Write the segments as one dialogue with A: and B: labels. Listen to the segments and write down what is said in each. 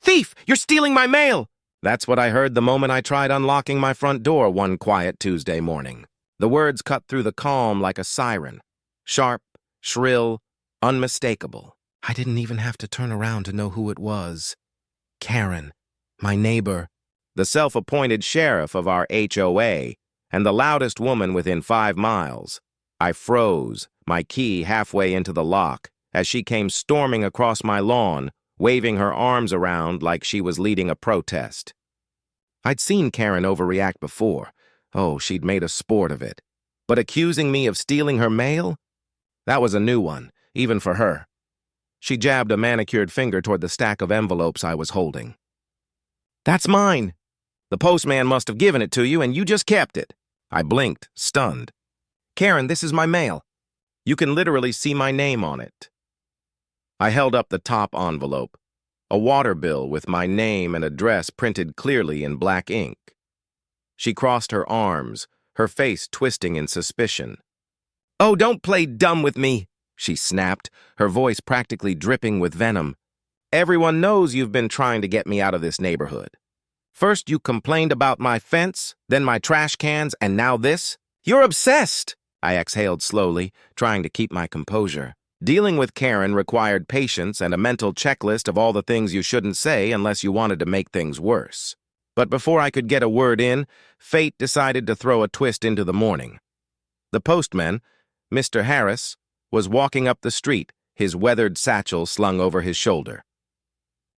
A: Thief! You're stealing my mail! That's what I heard the moment I tried unlocking my front door one quiet Tuesday morning. The words cut through the calm like a siren. Sharp, shrill, unmistakable. I didn't even have to turn around to know who it was. Karen, my neighbor, the self-appointed sheriff of our HOA, and the loudest woman within 5 miles. I froze, my key halfway into the lock, as she came storming across my lawn, waving her arms around like she was leading a protest. I'd seen Karen overreact before. Oh, she'd made a sport of it. But accusing me of stealing her mail? That was a new one, even for her. She jabbed a manicured finger toward the stack of envelopes I was holding. That's mine. The postman must have given it to you, and you just kept it. I blinked, stunned. Karen, this is my mail. You can literally see my name on it. I held up the top envelope, a water bill with my name and address printed clearly in black ink. She crossed her arms, her face twisting in suspicion. Oh, don't play dumb with me, she snapped, her voice practically dripping with venom. Everyone knows you've been trying to get me out of this neighborhood. First you complained about my fence, then my trash cans, and now this? You're obsessed! I exhaled slowly, trying to keep my composure. Dealing with Karen required patience and a mental checklist of all the things you shouldn't say unless you wanted to make things worse. But before I could get a word in, fate decided to throw a twist into the morning. The postman, Mr. Harris, was walking up the street, his weathered satchel slung over his shoulder.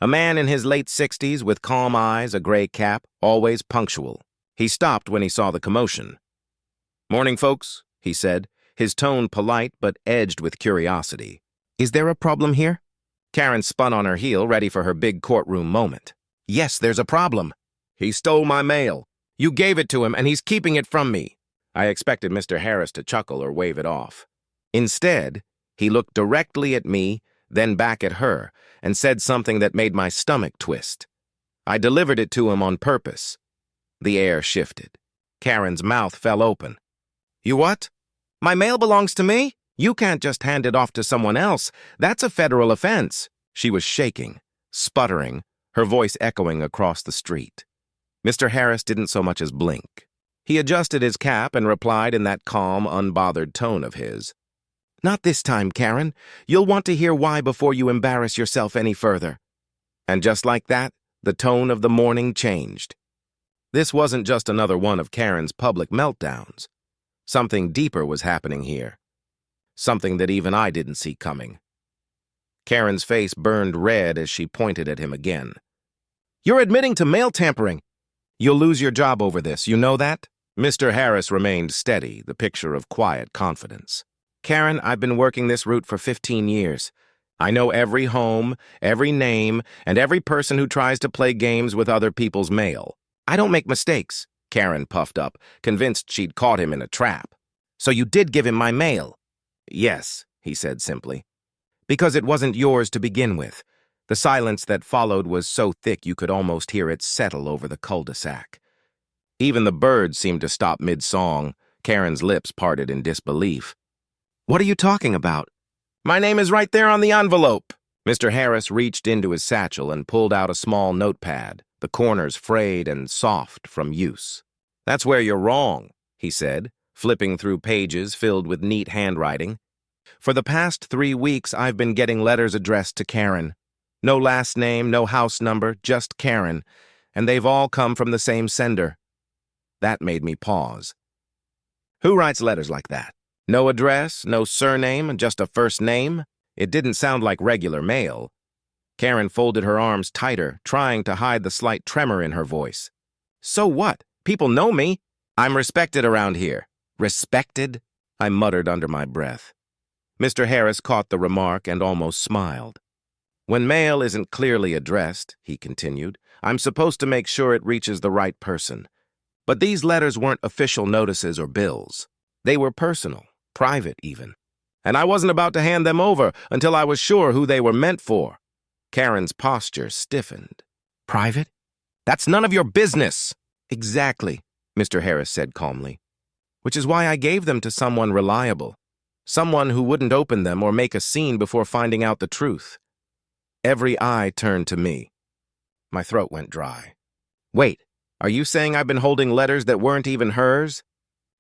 A: A man in his late 60s with calm eyes, a gray cap, always punctual. He stopped when he saw the commotion. Morning, folks, he said, his tone polite but edged with curiosity. Is there a problem here? Karen spun on her heel, ready for her big courtroom moment. Yes, there's a problem. He stole my mail. You gave it to him, and he's keeping it from me. I expected Mr. Harris to chuckle or wave it off. Instead, he looked directly at me, then back at her, and said something that made my stomach twist. I delivered it to him on purpose. The air shifted. Karen's mouth fell open. You what? My mail belongs to me? You can't just hand it off to someone else. That's a federal offense. She was shaking, sputtering, her voice echoing across the street. Mr. Harris didn't so much as blink. He adjusted his cap and replied in that calm, unbothered tone of his. Not this time, Karen. You'll want to hear why before you embarrass yourself any further. And just like that, the tone of the morning changed. This wasn't just another one of Karen's public meltdowns. Something deeper was happening here. Something that even I didn't see coming. Karen's face burned red as she pointed at him again. You're admitting to mail tampering. You'll lose your job over this, you know that? Mr. Harris remained steady, the picture of quiet confidence. Karen, I've been working this route for 15 years. I know every home, every name, and every person who tries to play games with other people's mail. I don't make mistakes, Karen puffed up, convinced she'd caught him in a trap. So you did give him my mail? Yes, he said simply. Because it wasn't yours to begin with. The silence that followed was so thick you could almost hear it settle over the cul-de-sac. Even the birds seemed to stop mid-song. Karen's lips parted in disbelief. What are you talking about? My name is right there on the envelope. Mr. Harris reached into his satchel and pulled out a small notepad, the corners frayed and soft from use. That's where you're wrong, he said, flipping through pages filled with neat handwriting. For the past 3 weeks, I've been getting letters addressed to Karen. No last name, no house number, just Karen, and they've all come from the same sender. That made me pause. Who writes letters like that? No address, no surname, just a first name? It didn't sound like regular mail. Karen folded her arms tighter, trying to hide the slight tremor in her voice. So what? People know me. I'm respected around here. Respected? I muttered under my breath. Mr. Harris caught the remark and almost smiled. When mail isn't clearly addressed, he continued, I'm supposed to make sure it reaches the right person. But these letters weren't official notices or bills. They were personal, private even. And I wasn't about to hand them over until I was sure who they were meant for. Karen's posture stiffened. Private? That's none of your business. Exactly, Mr. Harris said calmly. Which is why I gave them to someone reliable. Someone who wouldn't open them or make a scene before finding out the truth. Every eye turned to me. My throat went dry. Wait, are you saying I've been holding letters that weren't even hers?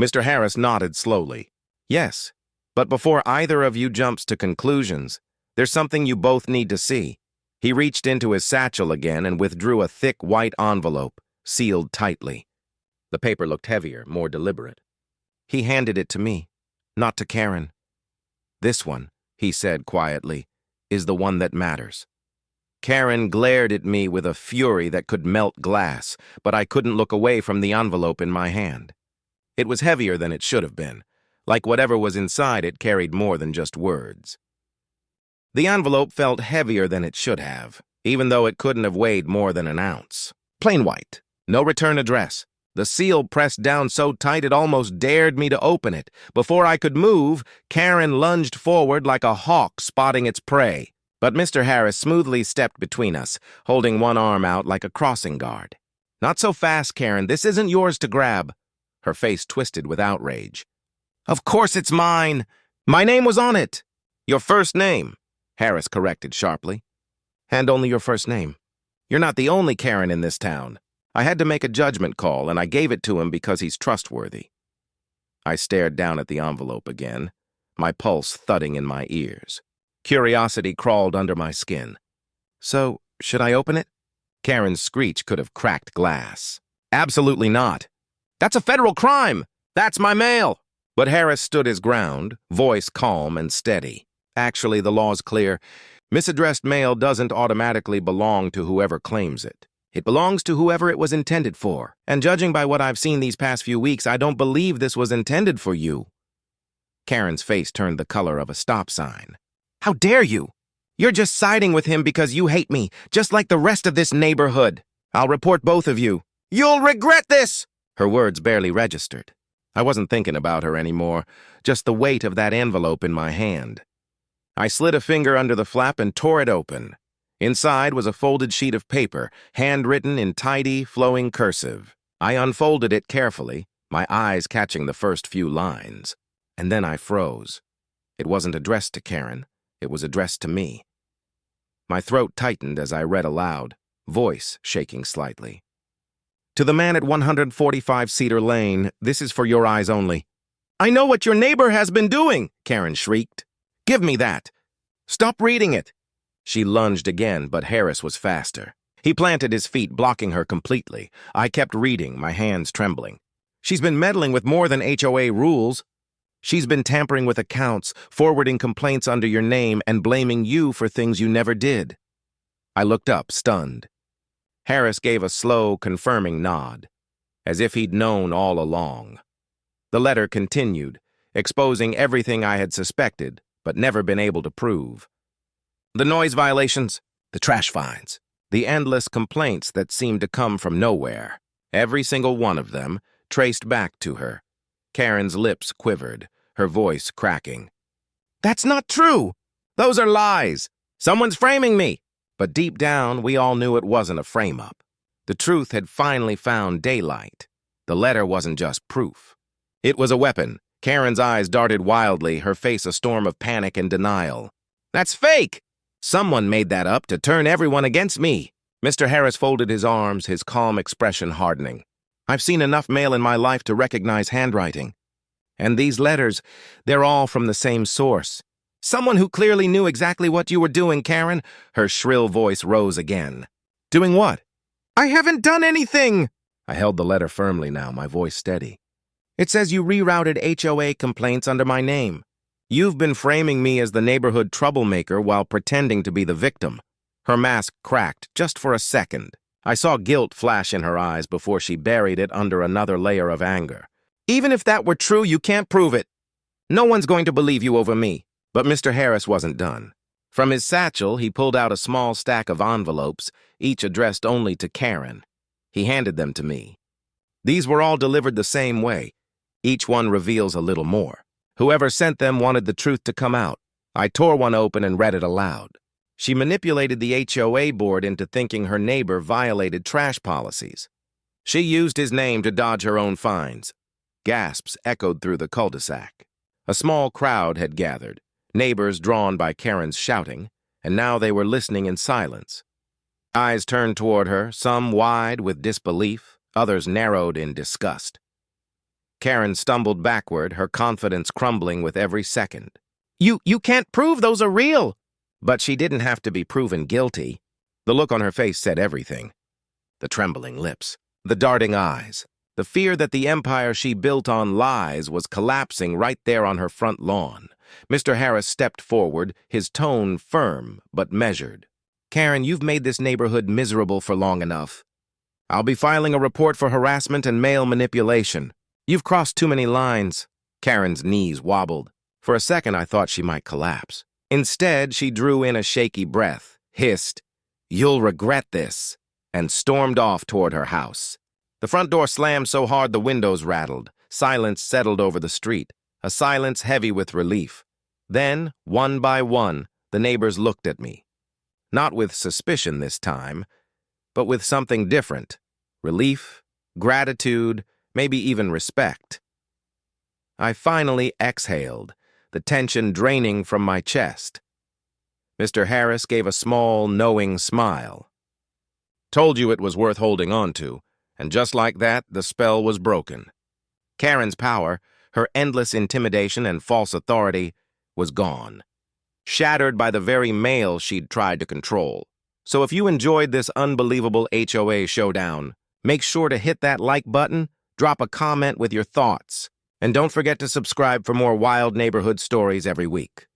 A: Mr. Harris nodded slowly. Yes, but before either of you jumps to conclusions, there's something you both need to see. He reached into his satchel again and withdrew a thick white envelope, sealed tightly. The paper looked heavier, more deliberate. He handed it to me, not to Karen. This one, he said quietly, is the one that matters. Karen glared at me with a fury that could melt glass, but I couldn't look away from the envelope in my hand. It was heavier than it should have been. Like whatever was inside it carried more than just words. The envelope felt heavier than it should have, even though it couldn't have weighed more than an ounce. Plain white. No return address. The seal pressed down so tight it almost dared me to open it. Before I could move, Karen lunged forward like a hawk spotting its prey. But Mr. Harris smoothly stepped between us, holding one arm out like a crossing guard. Not so fast, Karen. This isn't yours to grab. Her face twisted with outrage. Of course it's mine. My name was on it. Your first name, Harris corrected sharply. And only your first name. You're not the only Karen in this town. I had to make a judgment call, and I gave it to him because he's trustworthy. I stared down at the envelope again, my pulse thudding in my ears. Curiosity crawled under my skin. So, should I open it? Karen's screech could have cracked glass. Absolutely not. That's a federal crime. That's my mail. But Harris stood his ground, voice calm and steady. Actually, the law's clear. Misaddressed mail doesn't automatically belong to whoever claims it. It belongs to whoever it was intended for. And judging by what I've seen these past few weeks, I don't believe this was intended for you. Karen's face turned the color of a stop sign. How dare you? You're just siding with him because you hate me, just like the rest of this neighborhood. I'll report both of you. You'll regret this! Her words barely registered. I wasn't thinking about her anymore, just the weight of that envelope in my hand. I slid a finger under the flap and tore it open. Inside was a folded sheet of paper, handwritten in tidy, flowing cursive. I unfolded it carefully, my eyes catching the first few lines. And then I froze. It wasn't addressed to Karen. It was addressed to me. My throat tightened as I read aloud, voice shaking slightly. To the man at 145 Cedar Lane, this is for your eyes only. I know what your neighbor has been doing, Karen shrieked. Give me that. Stop reading it. She lunged again, but Harris was faster. He planted his feet, blocking her completely. I kept reading, my hands trembling. She's been meddling with more than HOA rules. She's been tampering with accounts, forwarding complaints under your name, and blaming you for things you never did. I looked up, stunned. Harris gave a slow, confirming nod, as if he'd known all along. The letter continued, exposing everything I had suspected, but never been able to prove. The noise violations, the trash fines, the endless complaints that seemed to come from nowhere. Every single one of them traced back to her. Karen's lips quivered, her voice cracking. That's not true! Those are lies! Someone's framing me! But deep down, we all knew it wasn't a frame-up. The truth had finally found daylight. The letter wasn't just proof. It was a weapon. Karen's eyes darted wildly, her face a storm of panic and denial. That's fake! Someone made that up to turn everyone against me. Mr. Harris folded his arms, his calm expression hardening. I've seen enough mail in my life to recognize handwriting. And these letters, they're all from the same source. Someone who clearly knew exactly what you were doing, Karen. Her shrill voice rose again. Doing what? I haven't done anything! I held the letter firmly now, my voice steady. It says you rerouted HOA complaints under my name. You've been framing me as the neighborhood troublemaker while pretending to be the victim. Her mask cracked just for a second. I saw guilt flash in her eyes before she buried it under another layer of anger. Even if that were true, you can't prove it. No one's going to believe you over me. But Mr. Harris wasn't done. From his satchel, he pulled out a small stack of envelopes, each addressed only to Karen. He handed them to me. These were all delivered the same way. Each one reveals a little more. Whoever sent them wanted the truth to come out. I tore one open and read it aloud. She manipulated the HOA board into thinking her neighbor violated trash policies. She used his name to dodge her own fines. Gasps echoed through the cul-de-sac. A small crowd had gathered. Neighbors drawn by Karen's shouting, and now they were listening in silence. Eyes turned toward her, some wide with disbelief, others narrowed in disgust. Karen stumbled backward, her confidence crumbling with every second. You can't prove those are real! But she didn't have to be proven guilty. The look on her face said everything. The trembling lips, the darting eyes, the fear that the empire she built on lies was collapsing right there on her front lawn. Mr. Harris stepped forward, his tone firm but measured. Karen, you've made this neighborhood miserable for long enough. I'll be filing a report for harassment and male manipulation. You've crossed too many lines. Karen's knees wobbled. For a second, I thought she might collapse. Instead, she drew in a shaky breath, hissed, "You'll regret this," and stormed off toward her house. The front door slammed so hard the windows rattled. Silence settled over the street, a silence heavy with relief. Then, one by one, the neighbors looked at me. Not with suspicion this time, but with something different. Relief, gratitude, maybe even respect. I finally exhaled, the tension draining from my chest. Mr. Harris gave a small, knowing smile. Told you it was worth holding on to, and just like that, the spell was broken. Karen's power, her endless intimidation and false authority, was gone, shattered by the very male she'd tried to control. So if you enjoyed this unbelievable HOA showdown, make sure to hit that like button, drop a comment with your thoughts, and don't forget to subscribe for more wild neighborhood stories every week.